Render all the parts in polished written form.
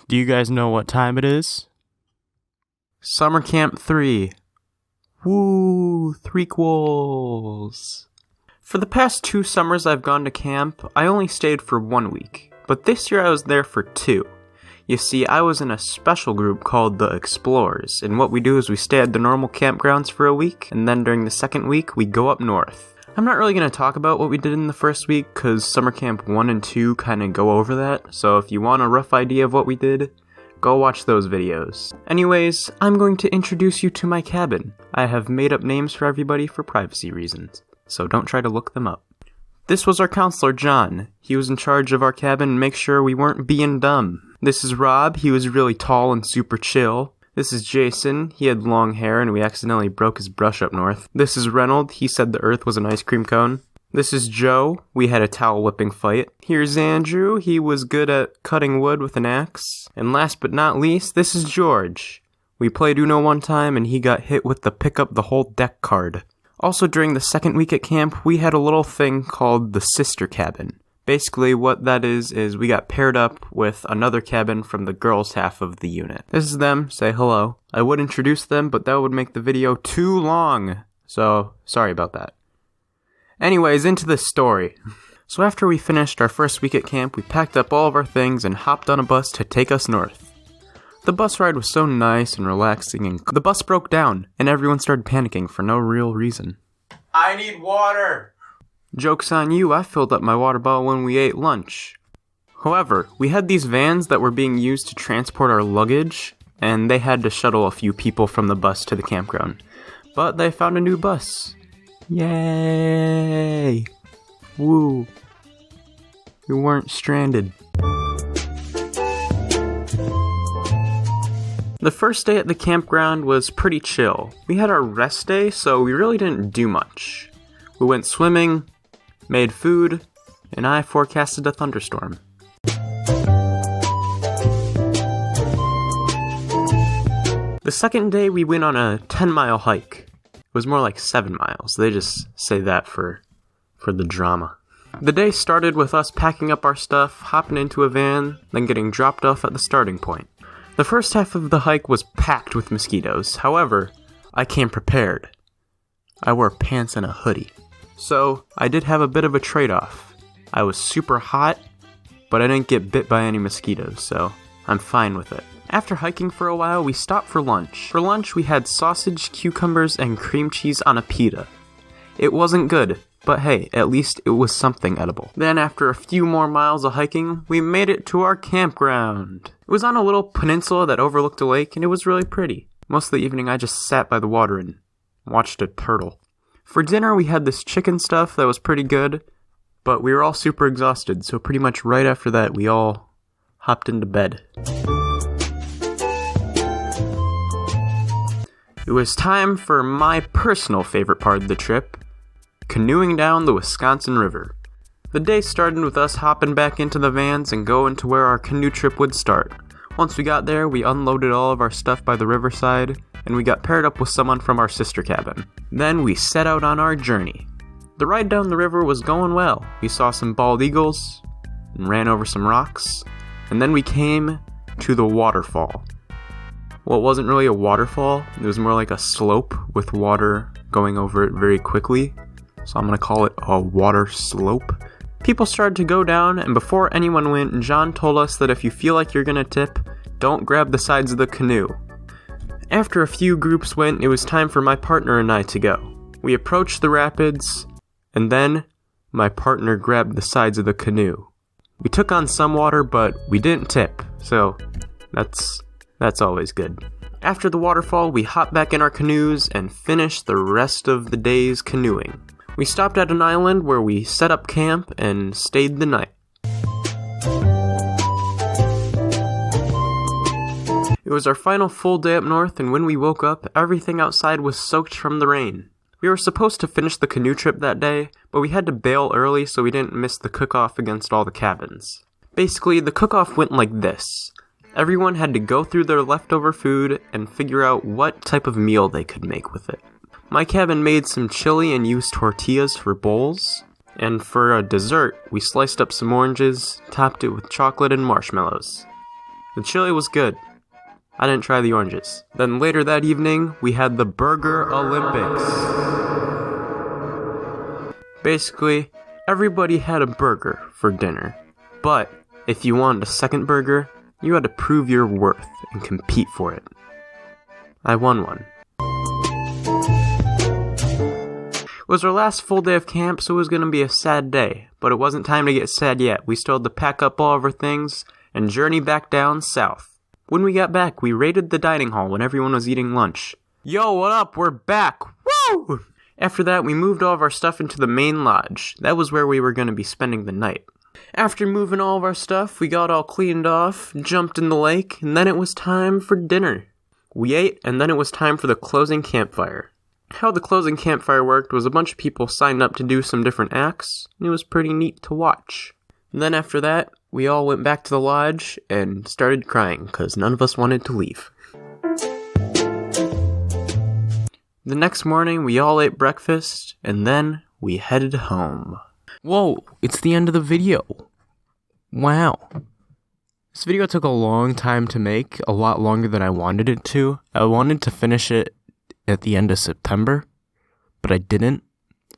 Do you guys know what time it is? Summer Camp 3. Woo! Threequels! For the past 2 summers I've gone to camp, I only stayed for 1 week, but this year I was there for 2. You see, I was in a special group called the Explorers, and what we do is we stay at the normal campgrounds for a week, and then during the second week, we go up north. I'm not really going to talk about what we did in the first week, because Summer Camp 1 and 2 kind of go over that, so if you want a rough idea of what we did, go watch those videos. Anyways, I'm going to introduce you to my cabin. I have made up names for everybody for privacy reasons, so don't try to look them up. This was our counselor, John. He was in charge of our cabin and make sure we weren't being dumb. This is Rob. He was really tall and super chill. This is Jason. He had long hair and we accidentally broke his brush up north. This is Reynold. He said the earth was an ice cream cone. This is Joe. We had a towel whipping fight. Here's Andrew. He was good at cutting wood with an axe. And last but not least, this is George. We played Uno one time and he got hit with the pick up the whole deck card. Also during the second week at camp, we had a little thing called the sister cabin. Basically what that is we got paired up with another cabin from the girls' half of the unit. This is them. Say hello. I would introduce them, but that would make the video too long. So, sorry about that. Anyways, into the story. So after we finished our first week at camp, we packed up all of our things and hopped on a bus to take us north. The bus ride was so nice and relaxing, and the bus broke down, and everyone started panicking for no real reason. I need water! Joke's on you, I filled up my water bottle when we ate lunch. However, we had these vans that were being used to transport our luggage, and they had to shuttle a few people from the bus to the campground. But they found a new bus. Yay! Woo! We weren't stranded. The first day at the campground was pretty chill. We had our rest day, so we really didn't do much. We went swimming, made food, and I forecasted a thunderstorm. The second day we went on a 10-mile hike. It was more like 7 miles. They just say that for the drama. The day started with us packing up our stuff, hopping into a van, then getting dropped off at the starting point. The first half of the hike was packed with mosquitoes. However, I came prepared. I wore pants and a hoodie. So, I did have a bit of a trade-off. I was super hot, but I didn't get bit by any mosquitoes, so I'm fine with it. After hiking for a while, we stopped for lunch. For lunch, we had sausage, cucumbers, and cream cheese on a pita. It wasn't good, but hey, at least it was something edible. Then after a few more miles of hiking, we made it to our campground. It was on a little peninsula that overlooked a lake, and it was really pretty. Most of the evening, I just sat by the water and watched a turtle. For dinner, we had this chicken stuff that was pretty good, but we were all super exhausted, so pretty much right after that, we all hopped into bed. It was time for my personal favorite part of the trip, canoeing down the Wisconsin River. The day started with us hopping back into the vans and going to where our canoe trip would start. Once we got there, we unloaded all of our stuff by the riverside, and we got paired up with someone from our sister cabin. Then we set out on our journey. The ride down the river was going well. We saw some bald eagles, and ran over some rocks, and then we came to the waterfall. Well, it wasn't really a waterfall, it was more like a slope with water going over it very quickly, so I'm gonna call it a water slope. People started to go down, and before anyone went, John told us that if you feel like you're gonna tip, don't grab the sides of the canoe. After a few groups went, it was time for my partner and I to go. We approached the rapids, and then my partner grabbed the sides of the canoe. We took on some water, but we didn't tip, so that's always good. After the waterfall, we hopped back in our canoes and finished the rest of the day's canoeing. We stopped at an island where we set up camp and stayed the night. It was our final full day up north, and when we woke up, everything outside was soaked from the rain. We were supposed to finish the canoe trip that day, but we had to bail early so we didn't miss the cook-off against all the cabins. Basically, the cook-off went like this. Everyone had to go through their leftover food and figure out what type of meal they could make with it. My cabin made some chili and used tortillas for bowls, and for a dessert, we sliced up some oranges, topped it with chocolate and marshmallows. The chili was good. I didn't try the oranges. Then later that evening, we had the Burger Olympics. Basically, everybody had a burger for dinner. But if you wanted a second burger, you had to prove your worth and compete for it. I won one. It was our last full day of camp, so it was going to be a sad day. But it wasn't time to get sad yet. We still had to pack up all of our things and journey back down south. When we got back, we raided the dining hall when everyone was eating lunch. Yo, what up? We're back! Woo! After that, we moved all of our stuff into the main lodge. That was where we were going to be spending the night. After moving all of our stuff, we got all cleaned off, jumped in the lake, and then it was time for dinner. We ate, and then it was time for the closing campfire. How the closing campfire worked was a bunch of people signed up to do some different acts, and it was pretty neat to watch. And then after that, we all went back to the lodge and started crying, because none of us wanted to leave. The next morning, we all ate breakfast, and then we headed home. Whoa, it's the end of the video. Wow. This video took a long time to make, a lot longer than I wanted it to. I wanted to finish it at the end of September, but I didn't.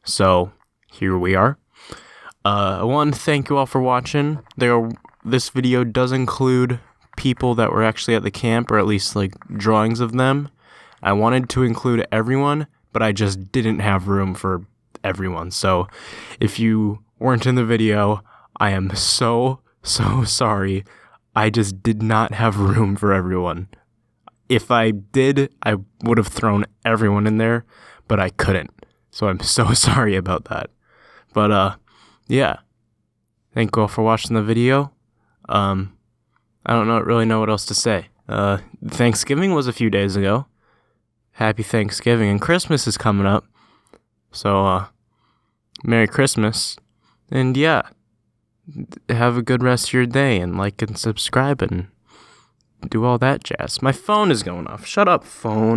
So, here we are. I want to thank you all for watching. This video does include people that were actually at the camp, or at least like drawings of them. I wanted to include everyone, but I just didn't have room for everyone. So if you weren't in the video, I am so sorry. I just did not have room for everyone. If I did, I would have thrown everyone in there, but I couldn't. So I'm so sorry about that. But yeah. Thank you all for watching the video. I don't really know what else to say. Thanksgiving was a few days ago. Happy Thanksgiving, and Christmas is coming up. So, Merry Christmas. And yeah, have a good rest of your day, and like and subscribe and do all that jazz. My phone is going off. Shut up, phone.